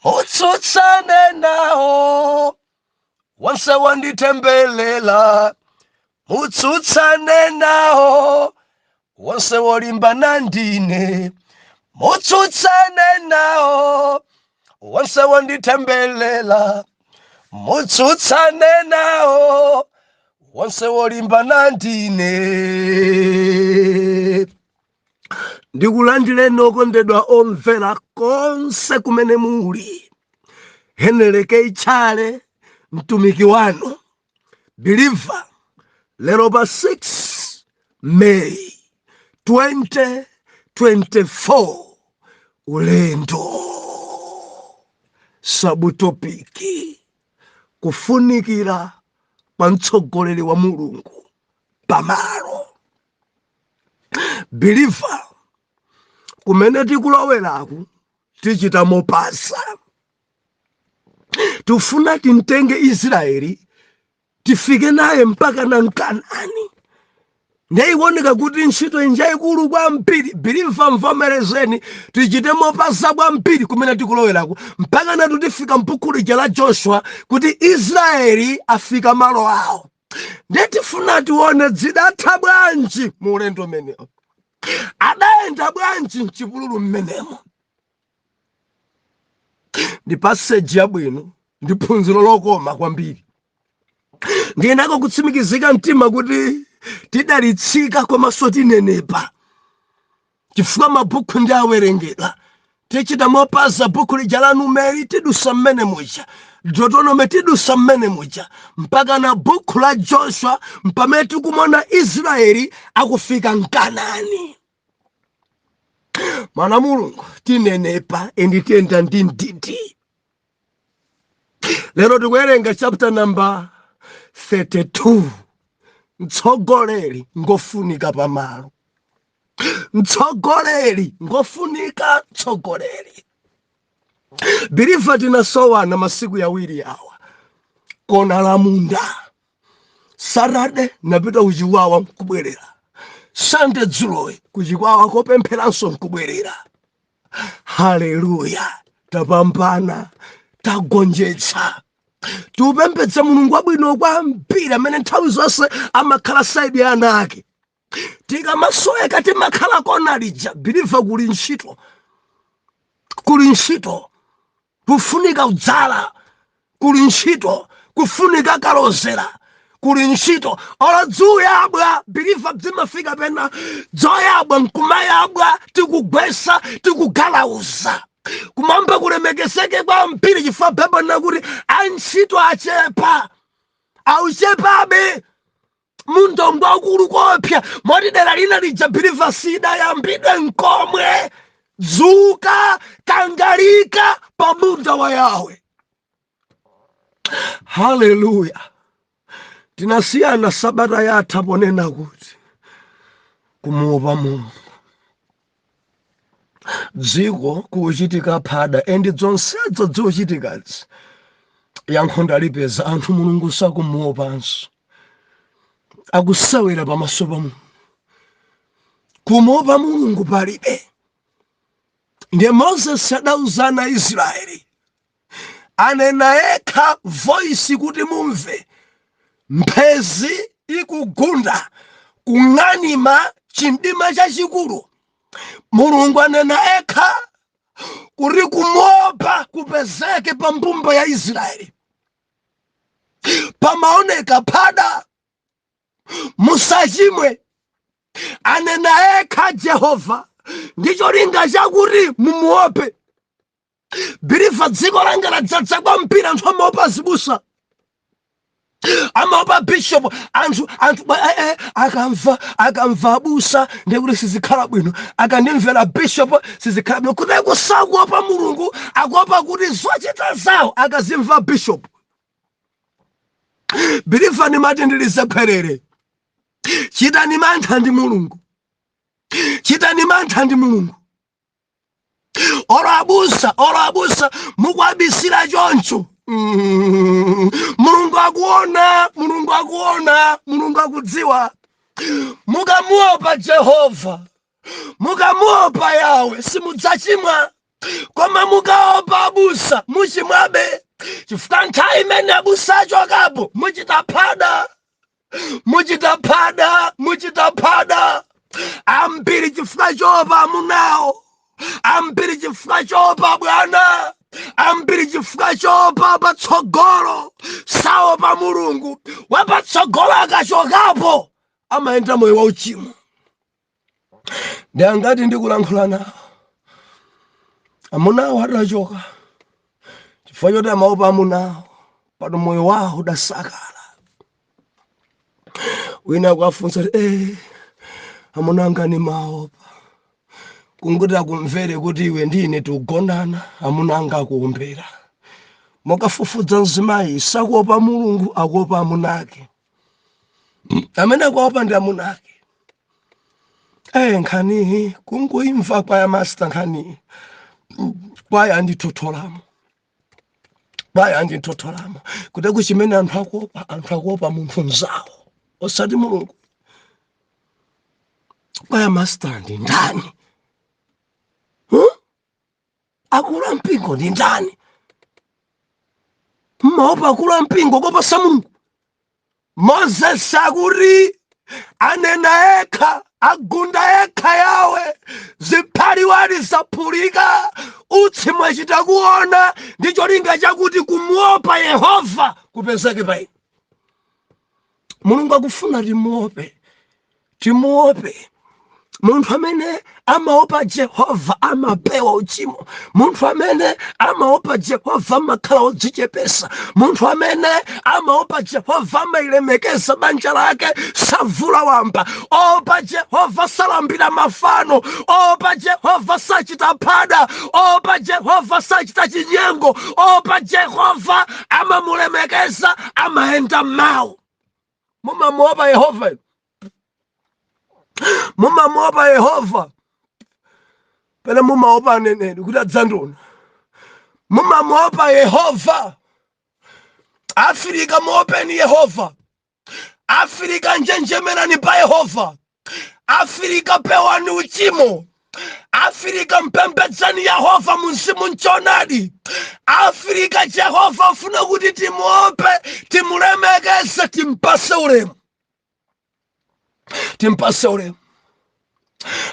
mutsutsane nawo wonse wanditembelela, mutsutsane nawo wonse wolimbana ndine, mutsutsane nawo wonse wanditembelela, mutsutsane nawo wonse wolimbana ndine. Ndikulandileni okondedwa omvera konse kumene muli. Heneleke Ichale, mtumiki wanu, believer, lero pa 6 May 2024, ulendo sabutopiki, kufunikira pa mtsogoleri wa Mulungu pamalo. Believer, kumene tikuloweraku tichita mopasa. Tufuna tintenge Israeli tifike naye mpaka na Kanaani. Ndaiwoneka kuti ntchito injaikulu kwambiri. Believer, mvomerezeni tichite mopasa kwambiri kumene tikuloweraku mpaka na tifika m'buku lija la Joshua kuti Israeli afika malo awo. Ndetifuna tione zidatha bwanji mu ulendo umenewo, adayenda bwanji m'chipululu mmenemo. Ndi passage yabwino, ndi phunziro lokoma kwambiri. Ndinako kutsimikizika mtima kuti tidalitsika komanso tinenepa chifukwa mabhuku ndi awerengedwa. Tichita mopasa bhuku lija la Numeri tidusa mmene muja, Deuteronomy tidusa mmene muja, mpaka na bhuku la Joshua mpamene tikumona Israeli akufika Kanaani. Mwana Mulungu tinenepa endi tiyenda ndi ndidi. Lero tikuwerenga chapter number 32. Mtsogoleri ngofunika pamalo. Mtsogoleri ngofunika mtsogoleri. Believer, tinasowana masiku yawiri awa. Kona la munda. Saturday napita kuchiwawa nkubwerera. Sunday dzulo kuchiwawa kopempheranso nkubwerera. Haleluya. Tapambana, tagonjetsa. Tupembedza Mulungu wabwino kwambiri amene nthawi zonse amakhala side ya ana ake. Tikamasoeka timakhala kona lija. Believer, kuli ntchito. Kuli ntchito. Kufunika udzala. Kuli ntchito. Kufunika kalozera. Kuli ntchito. Ora dzuyabwa. Believer, dzimafika pena dzoyabwa nkumayabwa tikugwesa tikugalauza. Kumamba kulemekeseke kwambiri chifukwa Biblia nakuti antchito achepa. Auchepabe. Mundo ngwakulu kopya. Moti dera lina lija Believer sida yambidwe nkomwe. Dzuka, kangalika pa munda wa Yahwe. Haleluya. Tinasiyana sabata yatha ponena kuti kumuopa Mulungu. Dziko kuchitika phada endi zonsezo zochitikazi yankho ndalipeza anthu Mulungu sakumuopanso. Akusawera pamaso pa Mulungu. Kumuopa Mulungu palibe. Ndiye Moses adauzana Israeli. Anena yekha voice kuti mumve. Mphezi ikugunda kung'anima chindima chachikulu. Mulungu anena ekha kuti kumuopa kupezeke pa mbumba ya Israeli. Pamaoneka phada musachimwe. Anena ekha Jehova ndicho linga chakuti mumuope. Believer, dziko langa ladzadza kwambiri anthu amaopa zibusa. Amaopa bishop. Anthu akamva abusa ndekuti sizikhala bwino. Akandimvera bishop sizikhala bwino. Kuti kusakuopa Mulungu, akuopa kuti zochita zawo akazimva bishop. Believer, nimati ndilize pherere. Chitani mantha ndi Mulungu. Chitani mantha ndi Mulungu. Ora abusa mukwabisira choncho. Mulungu akuona, Mulungu akuona, Mulungu akudziwa. Mukamuopa Jehova, mukamuopa Yahwe, simudzachimwa. koma mukaopa abusa muchimwabe chifukwa nthawi imene abusa achokapo muchita phada ambiri chifukwa chopa amunawo, ambiri chifukwa chopa bwana, ambiri chifukwa chopa patsogolo saopa Mulungu. Wapatsogolo akachokapo amayenda moyo wauchimo. Ndi angati ndikulankhula nawo amunawo atachoka chifukwa choti amaopa amunawo, pano moyo wawo udasakala. Wina kwafunsa amunanga ni maopa kunguti akumvere kuti iwe ndine tikugonana, amunanga akuumbira. Mukafufudza mzimayi sakuopa Mulungu, akuopa amunake. Amene akuopa ndi amunake. Nkhani kungoimva kwa ya master nkhani kwaya andithotholamo kuti kuchimene anthu akuopa munthu mzawo osati Mulungu. Kwaya master ndi ndani? Akulu ampingo ndi ndani? Mmaopa akulu ampingo koposa Mulungu. Moses akuti anena ekha, agunda ekha yawe, ziphaliwali zaphulika, utsi mwachita kuona, ndi cholinga chakuti kumuopa Yehova kupezeke pa inu. Mulungu akufuna timuope. Munthu amene amaopa Jehova amapewa uchimo. Munthu amene amaopa Jehova amakhala odzichepesa. Munthu amene amaopa Jehova amailemekeza banja lake savula wamba. Opa Jehova salambira mafano. Opa Jehova sachita phada. Opa Jehova sachita chinyengo. Opa Jehova amamulemekeza, amaenda mawu. Mumamuopa Yehova. Mumamuopa Yehova. Pena mumaopa neneni kuti adzandona. Mumamuopa Yehova. Afrika muopeni Yehova. Afrika njenjemerani pa Yehova. Afrika pewani uchimo. Afrika mpembedzani Yehova munsimu nchonadi. Afrika Jehova afuna kuti timuope, timulemekeze, timpase ulemu.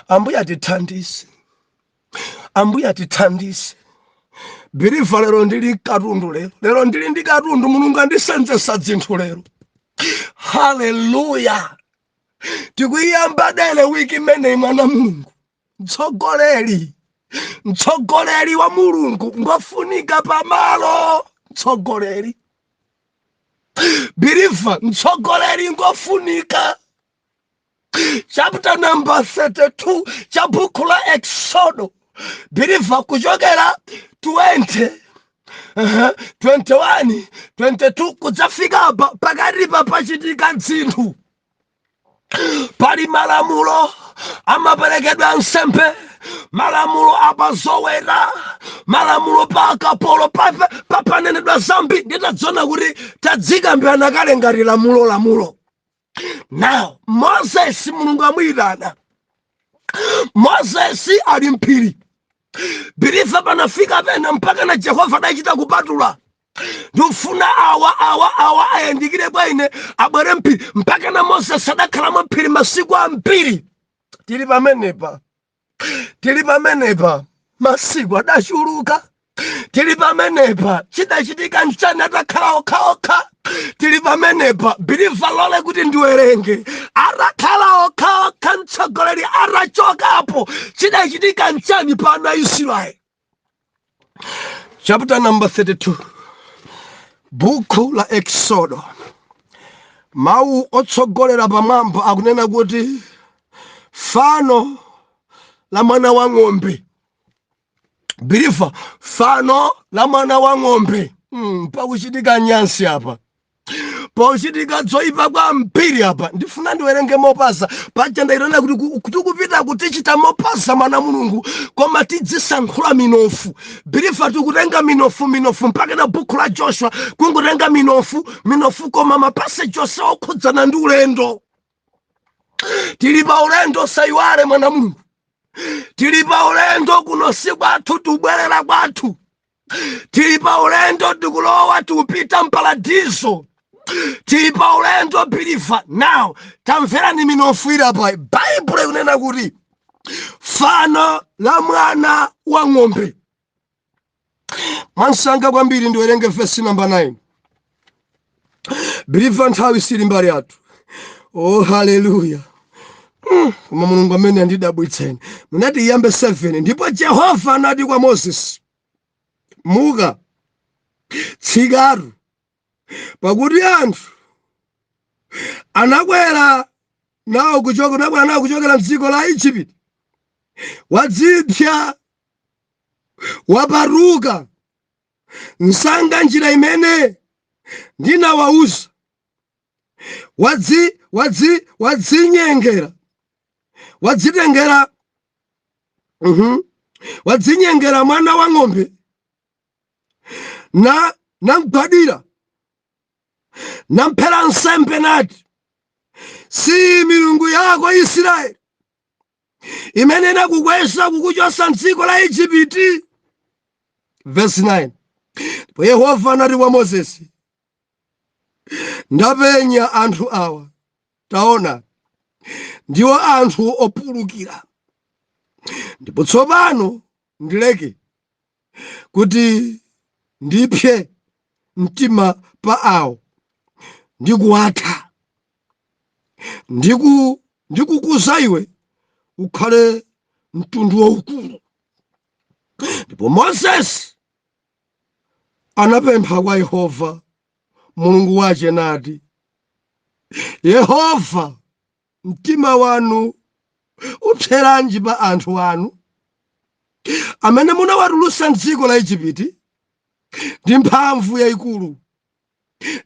Ambuya tithandise. Biriva lero ndili katundu lero ndili ndi katundu, Mulungu andisenzesa zinthu lero. Haleluya. Tikuyamba dele wiki imene mwana Mulungu. Mtsogoleri wa Mulungu ngofunika pamalo. Mtsogoleri. Biriva mtsogoleri ngofunika. Chapter number 32 cha buku la Exodo. Biriva kuchokera 20, 21, 22 kudzafika pakati pachitika zinthu. Pali malamulo amaperekedwa nsembe, malamulo apazowera, malamulo pa akapolo papanenedwa zambi. Nditadzona kuti tadzikambirana kale ngati lamulo. Now, Moses Mulungu amuyitana. Moses ali mphiri. Biriva panafika pena mpaka na Jehova adachita kupatula. Ndufuna awa ayandikire kwa ine abwere mphiri. Mpaka na Moses adakhala mphiri masiku ambiri. Tili pamenepa masiku adachuluka. Tili pamenepa chidachitika nchani atakhala okha. Tili pamenepa Biriva lole kuti ndiwerenge. Atakhala okha mtsogoleri atachokapo chidachitika nchani pa ana Israeli. Chapter number 32. Buku la Exodo. Mau otsogolera pamwamba akunena kuti fano la mwana wa ng'ombe. Biriva fano la mwana wa ng'ombe. Pakuchitika nyansi apa. Pakuchitika zoipa kwa mpiri apa. Ndifuna ndiwerenge mopasa. Pacha ndairana kuti kupita kutichita mopasa mwana Mulungu. Koma tidzisankhula minofu. Biriva tikutenga minofu mpaka na buku la Joshua. Kungutenga minofu koma mapase Jose okhudzana ndi ulendo. Tili pa ulendo sayiwale mwana Mulungu. tili pa ulendo kuno si kwathu tubwerera kwathu, tili pa ulendo tikulowa tikupita mparadiso, tili pa ulendo biliva. Now tamverani minofu ili apa. Bible ikunena kuti fano la mwana wa ng'ombe. Mwansanga kwambiri ndiwerenge verse number 9. Biliva nthawi sili mbali yathu. Oh hallelujah. Koma Mulungu amene andidabwitseni. Munati iyambe 7. Ndipo Jehova anati kwa Moses, muka tsikatu, pakuti anthu anakwera nawo kuchokera m'dziko la Igupto, wadzipsa waparuka msanga njira imene ndinawawuza, wadzinyengera wadzinyengera mwana wa ng'ombe namgwadira namphera nsembe nati, si milungu yako Israeli imene inakukweza kukuchotsa m'dziko la Igupto. Verse 9. Ndipo Yehova anati kwa Moses, ndapenya anthu awa, taona ndiwo anthu opulukira, ndipo tsopano ndileke kuti ndipse mtima pa awo ndikuwatha, ndikukuza iwe ukhale mtundu waukulu. Ndipo Moses anapempha kwa Yehova Mulungu wace nati, Yehova, mtima wanu upseranji pa anthu anu amene munawatulutsa m'dziko la Igupto ndi mphamvu yayikulu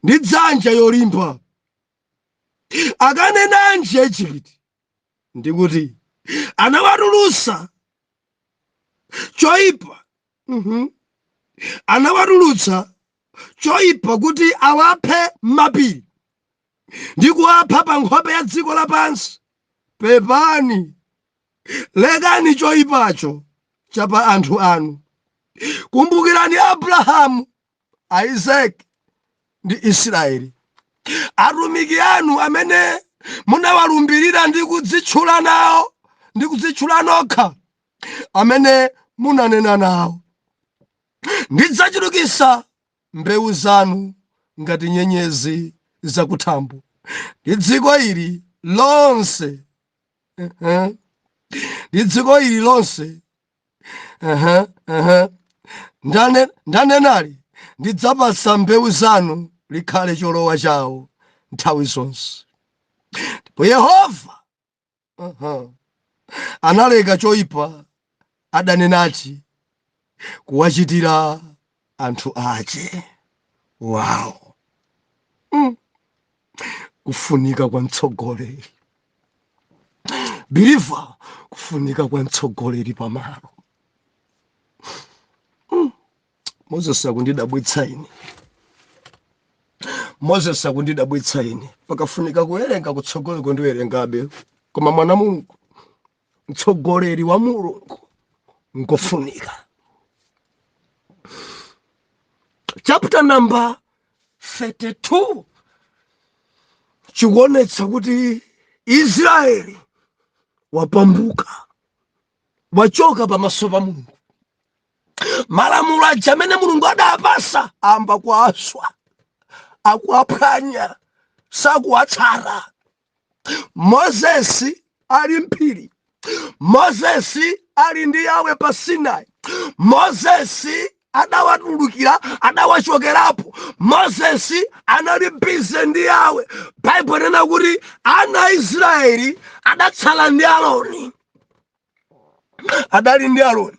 ndi dzanja yolimba? Akanenanji Igupto ndikuti anawatulutsa choyipa, anawatulutsa choyipa kuti awaphe m'mapiri ndi kuwapha pa nkhope ya dziko lapansi. Pepani, lekani choyipacho cha pa anthu anu. Kumbukirani Abrahamu, Isaac ndi Israeli, atumiki anu amene munawalumbirira ndi kudzitchula nawo, ndi kudzitchula nokha, amene munanena nawo, ndidzachulukitsa mbewu zanu ngati nyenyezi zakuthambo, ndi dziko ili lonse, ndi dziko ili lonse, ndanenali ndidzapatsa mbewu zanu likhale cholowa chawo nthawi zonse. Ndipo Yehova analeka choyipa adanenachi kuwachitira anthu ache. Wow. Kufunika kwa mtsogoleri. Biliva, kufunika kwa mtsogoleri pamalo. Moses akundidabwitsa ine. Moses akundidabwitsa ine. Pakafunika kuwerenga kutsogoleri kundiwerengabe. Koma mwana Mulungu, mtsogoleri wa Mulungu ngofunika. Chapter number 32 chikuonetsa kuti Israeli wapambuka, wachoka pamaso pa Mulungu. Malamulo aja amene Mulungu adapasa amba kuaswa, akuaphwanya, sakuwatsata. Moses ali mphiri, Moses ali ndi Yawe pa Sinai, Moses adawatulukira, adawachokerapo, Moses anali busy ndi Yawe. Bible inena kuti ana Israeli adatsala ndi Aaroni, adali ndi Aaroni.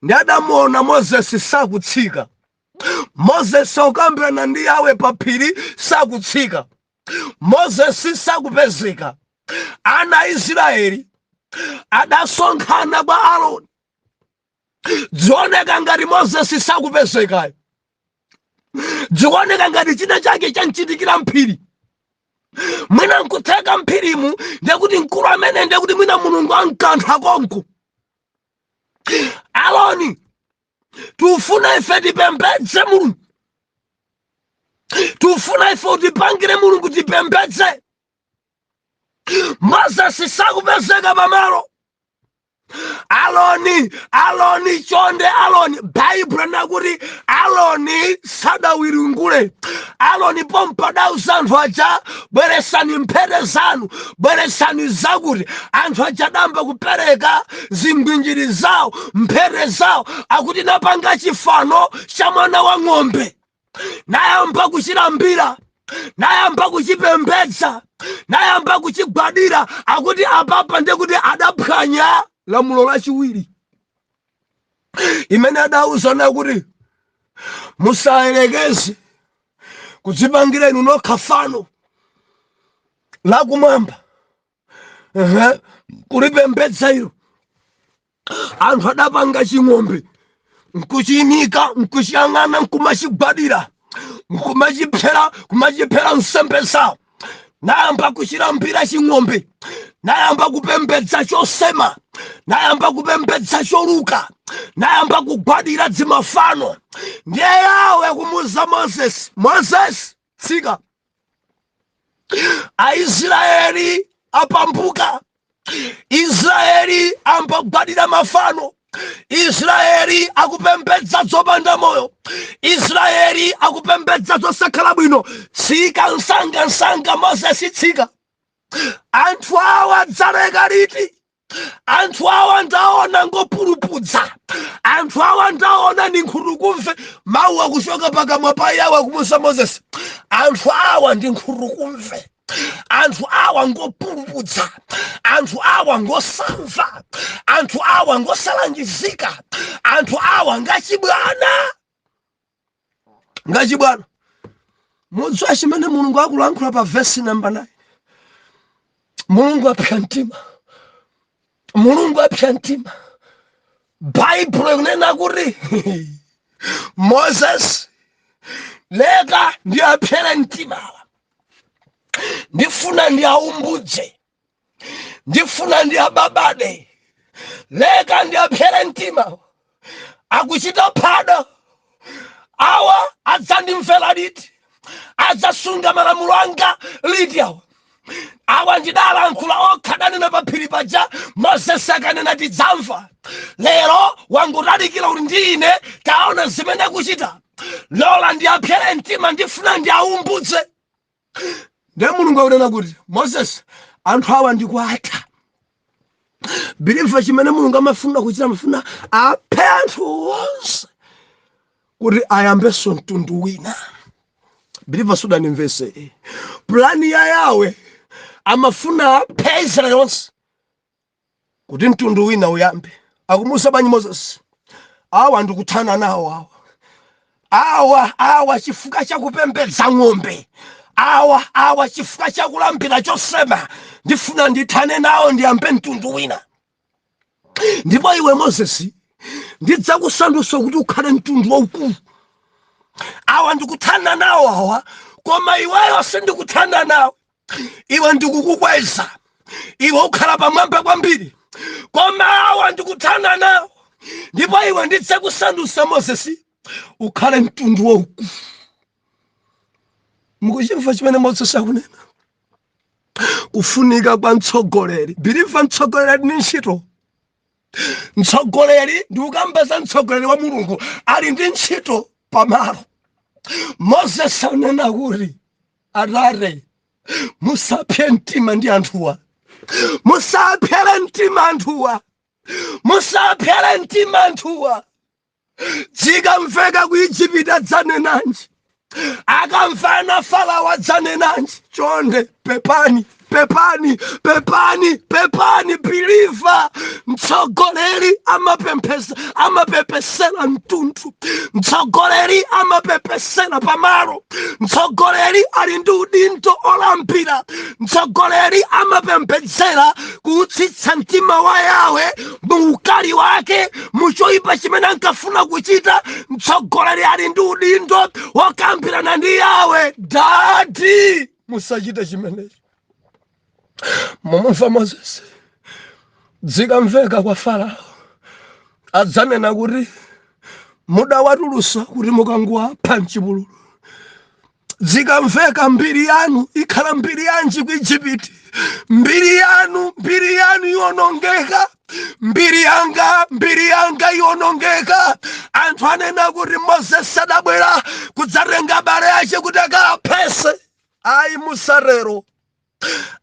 Ndi adamuona Moses sakutsika, Moses okambirana ndi Yawe pa phiri sakutsika, Moses sakupezeka. Ana Israeli adasonkhana kwa Aaroni, dzioneka ngati Moses sakupezeka, dzioneka ngati china chake chanchitikira mphiri. mwina nkuteka mphirimu ndekuti mkulu amene ndekuti mwina mulungu ankantha konku. Aloni tufuna ife tipembedze mulungu, tufuna ife utipangire mulungu tipembedze. Mose sakupezeka pamalo. Aloni chonde Aloni Bible nakuti Aloni sadawiringule. Aloni pompadauza anthu aja bweresani mphete zanu, bweresani zakuti. Anthu aja adamba kupereka zingwinjiri zawo, mphete zawo, akuti napanga chifano cha mwana wa ng'ombe, nayamba kuchilambira, nayamba kuchipembedza, nayamba kuchigwadira. Akuti apapa ndekuti adaphwanya lamulo lachiwiri imene adauza nakuti musayerekeze kudzipangira inu nokha fano lakumwamba kulipembedza ilo. Anthu adapanga ching'ombe, nkuchiyimika, nkuchiyang'ana, nkumachigwadira, nkumachiphera nsembe zawo, nayamba kuchilambira ching'ombe, nayamba kupembedza chosema, nayamba kupembedza choluka, nayamba kugwadira dzimafano. Ndiye Yawe kumuza Moses, tsika. Aisraeli apambuka, Israeli ambagwadira mafano, Israeli akupembedza zopanda moyo, Israeli akupembedza zosakhala bwino. Tsika nsanga Moses, tsika. Anthu awa dzaleka liti? Anthu awa ndaona ngopulupudza, anthu awa ndaona ndi nkhutukumve. Mawu akuchoka pakamwa pa Yawe kumusa Moses. Anthu awa ndi nkhutukumve, anthu awa ngopulupudza, anthu awa ngosamva, anthu awa ngosalangizika, anthu awa ngachibwana. Mudziwa chimene Mulungu akulankhula pa verse number 9. Mulungu apsa mtima, Mulungu apsa mtima. Bible inena kuti Moses, leka ndiyapsere mtima, ndifuna ndiyaumbudze, ndifuna ndiyababade, leka ndiyapsere mtima. Akuchita phwando, awa adzandimvera liti? Adzasunga malamulo anga liti awa? Awa ndidalankhula okhadanena pa phiri paja, Moses akanena tidzamva. Lero wangutalikira kuti ndine taona zimene kuchita, lola ndiyapsere mtima, ndifuna ndiyaumbudze. Ndiye Mulungu akunena kuti Moses, anthu awa ndikuatha. Believe chimene Mulungu amafuna kuchita, amafuna aphe anthu onse kuti ayambenso mtundu wina. Believe sudanimvese plani ya Yawe, amafuna aphe Israeli onse kuti mtundu wina uyambe. Akumusa banyi Moses, awa ndikuthana nawo awa chifukwa chakupembedza ng'ombe, awa chifukwa chakulambira chosema, ndifuna ndithane nawo ndiyambe mtundu wina. Ndipo iwe Moses, ndidzakusandutsa kuti ukhale mtundu waukulu. Awa ndikuthana nawo awa, koma iweyo sindikuthana nawo. Iwe ndikukukweza, iwe ukhala pamwamba kwambiri, koma awa ndikuthana nawo. Ndipo iwe ndidzakusandutsa Moses ukhale mtundu waukulu. Mukuchimva chimene Moses akunena? Kufunika kwa mtsogoleri. Believe mtsogoleri ni ntchito. Mtsogoleri ndi ukambeza mtsogoleri wa Mulungu ali ndi ntchito pamalo. Moses anena kuti Atate, musaphe mtima ndi anthuwa, musaphere mtima anthuwa, musaphere mtima anthuwa. Dzikamveka ku Igupto dzanenanji, akamvana Farao adzanenanji. Chonde pepani, believer. Mtsogoleri amapepesera mtundu, mtsogoleri amapepesera pamalo, mtsogoleri ali ndi udindo olambira, mtsogoleri amapembedzera kuutsitsa mtima wa Yawe muukali wake, muchoipa chimene ankafuna kuchita. Mtsogoleri ali ndi udindo wokambirana ndi Yawe. Dadi musachite chimenechi. Momumva Moses zikamveka kwa Farao adzanena kuti mudawatulusa kuti mukanguwapha m'chipululu. Zikamveka mbiri yanu ikhala mbiri yanji ku Igupti. Mbiri yanu yonongeka. Mbiri yanga yonongeka. Anthu anena kuti Moses sadabwera kudzatenga abale ace kuti akaphese. Ayi musarero.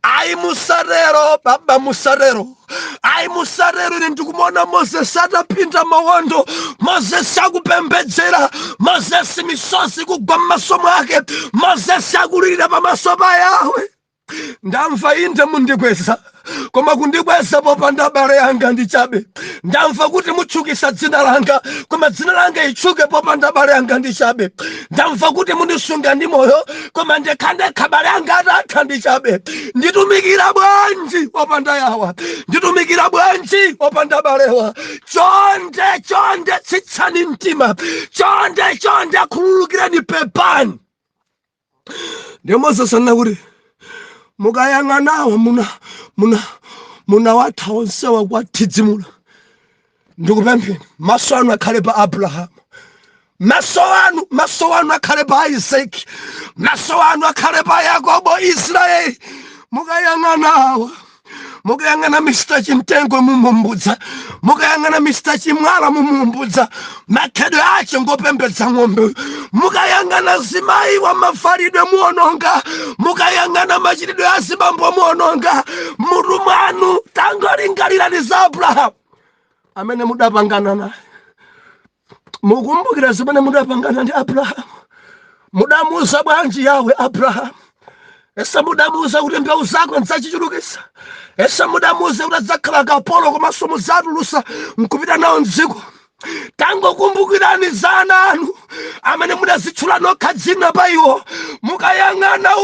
Ayi musarero, baba musarero. Ayi musarero, ndikumona Moses atapinda mawondo. Moses akupembedzera. Moses misozi kugwa m'maso mwake. Moses akulira pamaso pa Yahwe. Ndamva inde mundikweza, koma kundikweza popanda abale anga ndichabe. Ndamva kuti mutchukisa dzina langa, koma dzina langa itchuke popanda abale anga ndichabe. Ndamva kuti mundisunga ndi moyo, koma ndekhandekha abale anga atatha ndichabe. Nditumikira bwanji popanda Yahwe? Nditumikira bwanji popanda abalewa? Chonde tsitsani mtima. Chonde khululukirani pepani. Ndiye Moses anena kuti mukayang'anawo muna watha onsewa kwathidzimula. Ndikupempheni maso anu akhale pa Abrahamu. Maso anu akhale pa Isaac. Maso anu akhale pa Yakobo, Israeli. Mukayang'anawa. Mukayang'ana Mr. Chimtengo mumumbudza. Mukayang'ana Mr. Chimwala mumumbudza. Makhedwe ace ngopembedza ng'ombe. Mukayang'ana zimayi wa mafaridwe muononga. Mukayang'ana machitidwe a zibambo muononga. Mutu mwanu tangolingalirani za Abrahamu amene mudapangana naye. Mukumbukira zimene mudapangana ndi Abrahamu. Mudamuuza bwanji Yahwe Abrahamu? Esa mudamuuza kuti mbewu zako ndidzachichulukitsa. Esa mudamuuza kuti adzakhala kapolo komanso mudzatulusa nkupita nawo m'dziko. Tangokumbukirani za ana anu amene mudazitchula nokha dzina pa iwo. Mukayang'ana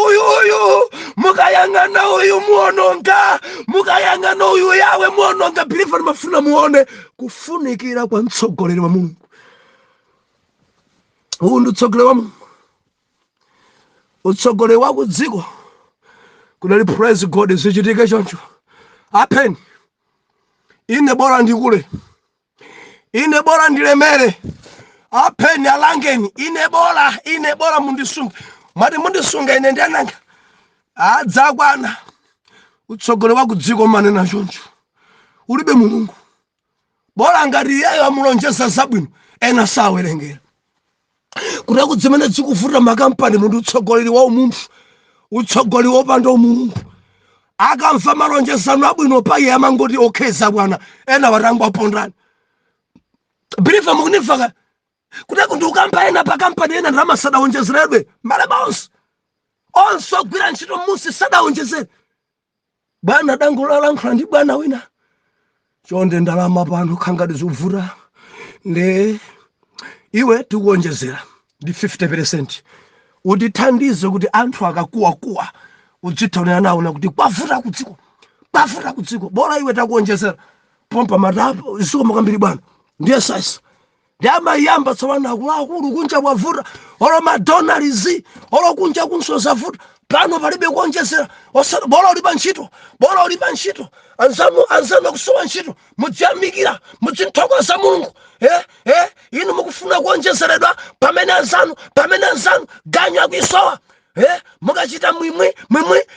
uyu muononga. Mukayang'ana uyu Yahwe muononga. Believer mafuna muone kufunikira kwa mtsogoleri wa Mulungu. Uwu ndi utsogoleri wa Mulungu. Utsogoleri wa kudziko kunali praise God zichitike choncho. Apeni ine bora ndikule. Ine bora ndilemere. Apeni alangeni. Ine bora mundisunga. Mwati mundisunga ine ndiananga. Adzakwana. Utsogoleri wa kudziko manena choncho. Ulibe Mulungu. Bora ngati iyeyo amulonjeza zabwino ena sawerengera. Kuti kudzimene zikuvuta makampani munthu utsogoleri wa umunthu. Utsogoleri wopanda Mulungu. Akamva malonjezano abwino pa iye amangoti okheza bwana. Ena watangwa pondani. Believer mukunimva kuti kuti ukampa ena pa kampani ena ndalama sadawonjezeredwe. Malema onse ogwira ntchito musi sadawonjezere. Bwana dango lalankhula ndi bwana wina. Chonde ndalama pano khangati zikuvuta. Nde iwe tikuwonjezera ndi 50%. Utithandize kuti anthu akakuwa udzithaonera nawo kuti kwavuta kudziko. Bora iwe takuwonjezera. Pompa matapo isiko kwambiri bwana. Ndiye sasa. Ndiyamayamba tsopano akulu kunja kwavuta. Olo madonalizi. Olo kunja kunsoza vuta. Pano palibe kuwonjezera. Bora ulipa ntchito. Anzanu kusowa ntchito. Mudziyamikira. Mudzithokoza Mulungu. Inu mukufuna kuwonjezeredwa pamene anzanu ganyu akuisowa. Mukachita mwimwi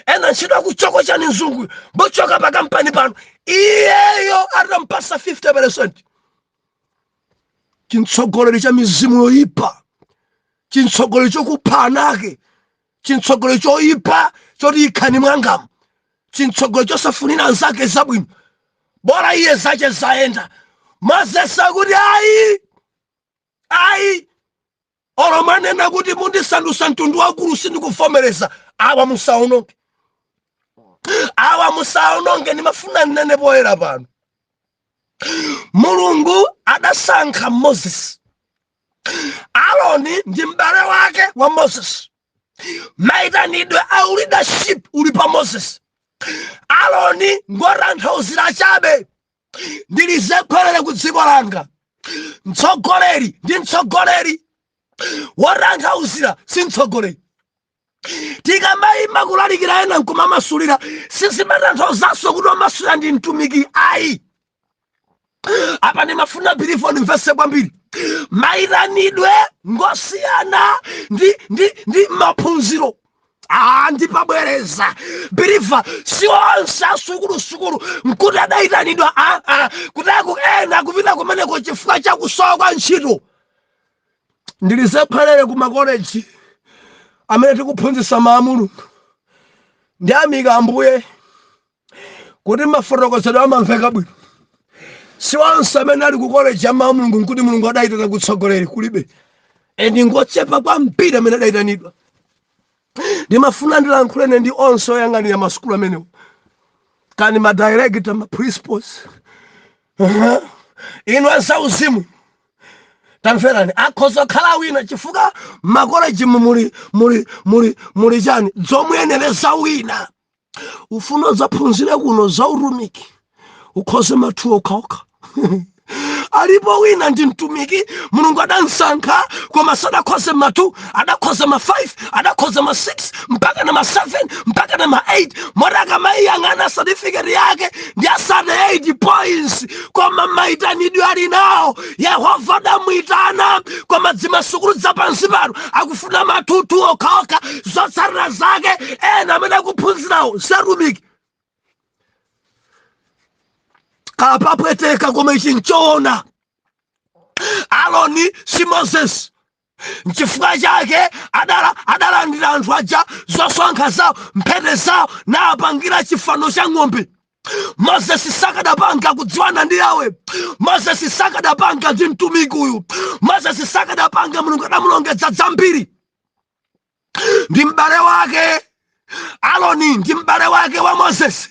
ena ntchito akuchoko chani mzungu. Muchoka pa kampani pano. Iyeyo atampasa 50%. Chintsogolero cha mizimu yoyipa. Chintsogolero chokupha anake. Chintsogolero choyipa choti ikhani mwangamu. Chintsogolero chosafunira anzake zabwino. Bora iye zache zaenda. Moses akuti ayi. Olo manena kuti mundisandutsa mtundu wakulu sindikuvomereza. Awa musaononge ndimafuna ndinene poyera pano. Mulungu adasankha Moses. Aaroni ndi m'bale wake wa Moses. Maitanidwe a leadership uli pa Moses. Aaroni ngotanthauzira chabe. Ndilizekwerere ku dziko langa. Mtsogoleri ndi mtsogoleri. Wotanthauzira si mtsogoleri. Tikambayima kulalikira ena nkumamasulira sisimatanthauzaso kuti omasulira ndi mtumiki ayi. Apa ndimafuna believe ndimvese kwambiri. Mayitanidwe ngosiyana ndi maphunziro. Ndipabwereza believe si onse asukulu nkuti adayitanidwa kuti ena kupita kumeneko chifukwa chakusowa kwa ntchito. Ndilizephelele ku makoleji amene tikuphunzitsa mawu a Mulungu. Ndi amika Ambuye kuti mafotokozedwe amamveka bwino. Si onse amene ali ku college ya mawu a Mulungu nkuti Mulungu adayitana kutsogoleri kulibe. Ndi ngochepa kwambiri amene adayitanidwa. Ndimafuna ndilankhulene ndi onse oyang'anira masukulu amenewo. Kani ma director, ma principals. Inu azauzimu. Tamverani akhoza khala wina chifukwa makoleji muli chani zomwenereza wina. Ufuna zaphunzire kuno za utumiki ukhoze mathuwa okhaokha. Alipo wina ndi mtumiki Mulungu adansankha koma sadakhoze mathu, adakhoza ma 5, adakhoza ma 6 mpaka na ma 7 mpaka na ma 8. Mora kama iyang'ana certificate yake ndi asade 8 points koma mayitanidwe ali nawo. Yehova adamuyitana koma zimasukulu zapansi pano akufuna mathutu okhaokha zotsatira zake ena amene akuphunzirawo satumiki. Kapapweteka koma ichi nchoona. Aloni si Moses. Nchifukwa chake adalandira anthu aja zosonkha zawo mphete zawo napangira chifano cha ng'ombe. Moses sakadapanga kudziwana ndi Yawe. Moses sakadapanga ndi mtumiki uyu. Moses sakadapanga Mulungu adamulongedza zambiri. Ndi m'bale wake Aloni, ndi m'bale wake wa Moses.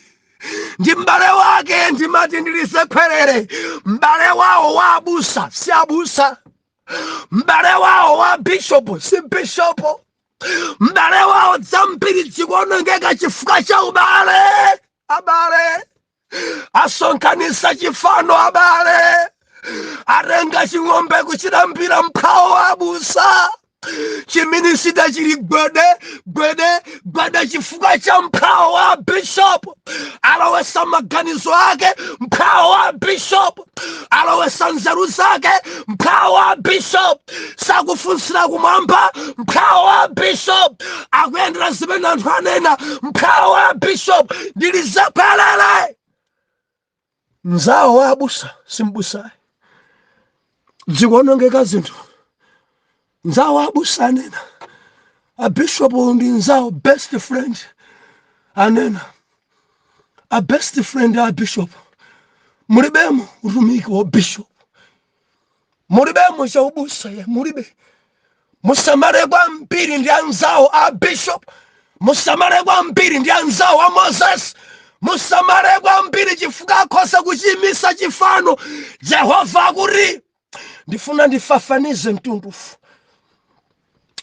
Ndi m'bale wake ndimati ndilizephelele. M'bale wawo wa abusa si abusa. M'bale wawo wa bishop si bishop. M'bale wawo zambiri zikuonongeka chifukwa cha ubale. Abale asonkhanitsa chifano. Abale atenga ching'ombe kuchilambira mkhawo wa abusa. Chiminisita chili gwede chifukwa cha mkhawo wa bishop. Alowesa maganizo ake mkhawo wa bishop. Alowesa nzeru zake mkhawo wa bishop. Sakufunsira kumwamba mkhawo wa bishop. Akuyendera zimene anthu anena mkhawo wa bishop. Ndilizephelele. Nzawo wa abusa simbusa. Zikuonongeka zinthu. Nzawo abusa anena. A bishop ndi nzawo best friend anena. A best friend a bishop. Mulibemo utumiki wa bishop. Mulibemo cha ubusa ya mulibe. Musamale kwa mpiri ndi anzawo a bishop. Musamale kwa mpiri ndi anzawo a Moses. Musamale kwa mpiri chifukwa akhoza kuchimisa chifano. Jehova akuti ndifuna ndifafanize mtundufu.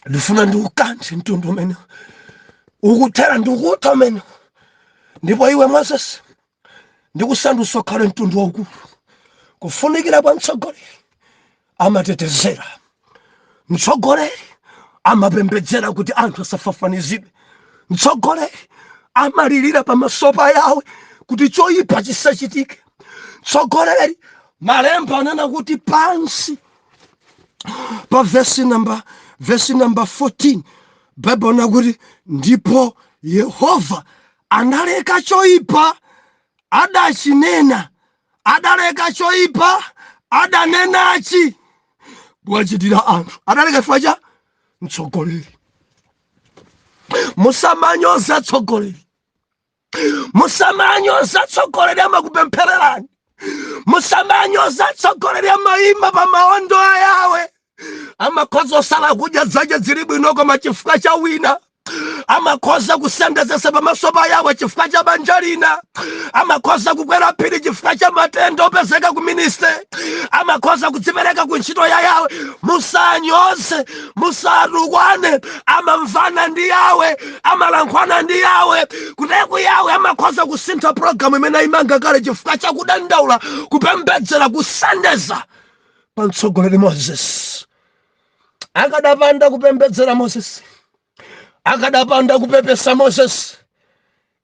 Ndifuna ndiukanthe mtundu umene ukuthera ndikuta umene. Ndipo iwe Moses ndikusandutsa ukhale mtundu waukulu. Kufunikira kwa mtsogoleri amatetezera. Mtsogoleri amapembedzera kuti anthu asafafanizidwe. Mtsogoleri amalirira pamaso pa Yawe kuti choyipa chisachitike. Mtsogoleri malemba anena kuti pansi pa verse number 14 Bible nakuti ndipo Yehova analeka choyipa adachinena. Adaleka choyipa adanenachi bwachitira anthu. Adaleka chifukwa mtsogoleri. Musamanyoza mtsogoleri. Musamanyoza mtsogoleri amakupemphererani. Musamanyoza mtsogoleri amayima pa maondo a Yawe. Amakhoza osala kudya zake zili bwino koma chifukwa cha wina. Amakhoza kusendezesa pamaso pa Yawe chifukwa cha banja lina. Amakhoza kukwera phiri chifukwa cha matenda opezeka ku ministry. Amakhoza kudzipereka ku ntchito ya Yawe. Musanyoze, musatukwane. Amamvana ndi Yawe, amalankhwana ndi Yawe. Kuteku Yawe amakhoza kusintha programu imene imanga kale chifukwa cha kudandaula, kupembedzera, kusendeza pa mtsogoleri Moses. Akadapanda kupembedzera Moses, akadapanda kupepesa Moses,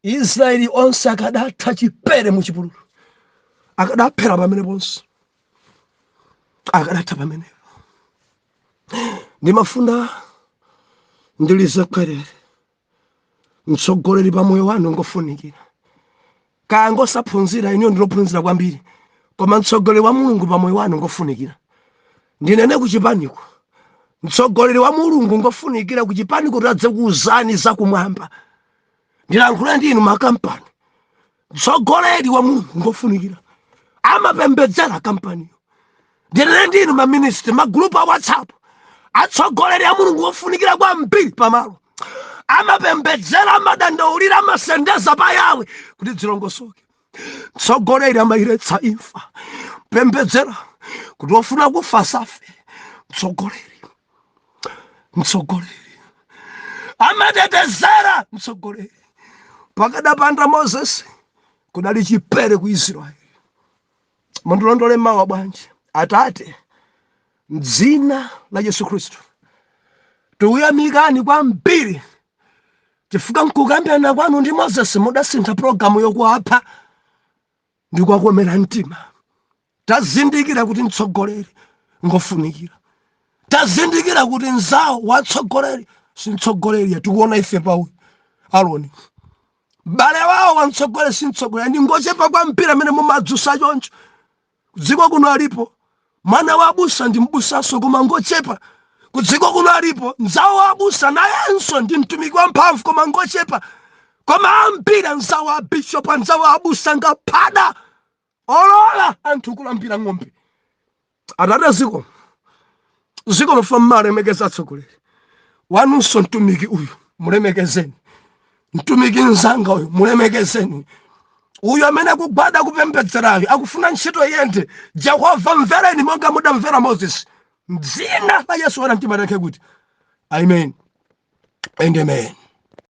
Israeli onse akadatha chipere mu chipululu, akadaphera pamene ponse, akadatha pamene. Ndimafuna ndilize kwerere, mtsogoleri pa moyo wanu ngofunikira. Kaya ngosaphunzira ine ndilophunzira kwambiri, koma mtsogoleri wa Mulungu pa moyo wanu ngofunikira. Ndinene kuchipaniko, mtsogoleri wa Mulungu ngofunikira kuchipaniko tadze kuuzani za kumwamba. Ndilankhula ndinu makampani, mtsogoleri wa Mulungu ngofunikira, amapembedzera kampaniyo. Ndinene ndinu maministri, magrupu a WhatsApp, atsogoleri a Mulungu ngofunikira kwambiri pamalo, amapembedzera, amadandaulira, amasendeza pa Yawe kuti zilongosoke. Mtsogoleri amayiretsa imfa, pembedzera kuti wofuna kufa safe. Mtsogoleri amatetezera. Mtsogoleri pakadapanda Moses kudali chipere ku Israeli. Mondilondole mawa bwanji. Atate, m'dzina la Yesu Kristu tikuyamikani kwambiri chifukwa mkukambirana kwanu ndi Moses mudasintha programu yokuapha ndi kuwakomera mtima. Tazindikira kuti mtsogoleri ngofunikira, tazindikira kuti nzawo watsogoleri si mtsogoleri tikuona ife pauyu Aroni, bale wawo wa mtsogoleri si mtsogoleri, ndi ngochepa kwambiri amene mumadzusa choncho. Kudziko kuno alipo mwana wa abusa ndi mbusanso, koma ngochepa. Kudziko kuno alipo nzawo wa abusa nayenso ndi mtumiki wa mphamvu, koma ngochepa. Koma ambiri nzawo wa bishop, nzawo wa abusa ngaphada olola anthu kulambira ng'ombe. Atate ziko lofa mmalemekeza atsogoleri wanunso, mtumiki uyu mulemekezeni, mtumiki nzanga uyu mulemekezeni. Uyu amene kugwada kupembedzerayo akufuna ntchito yende. Jehova mvereni monga mudamvera Moses. M'dzina la Yesu wana mtima kuti amen and amen.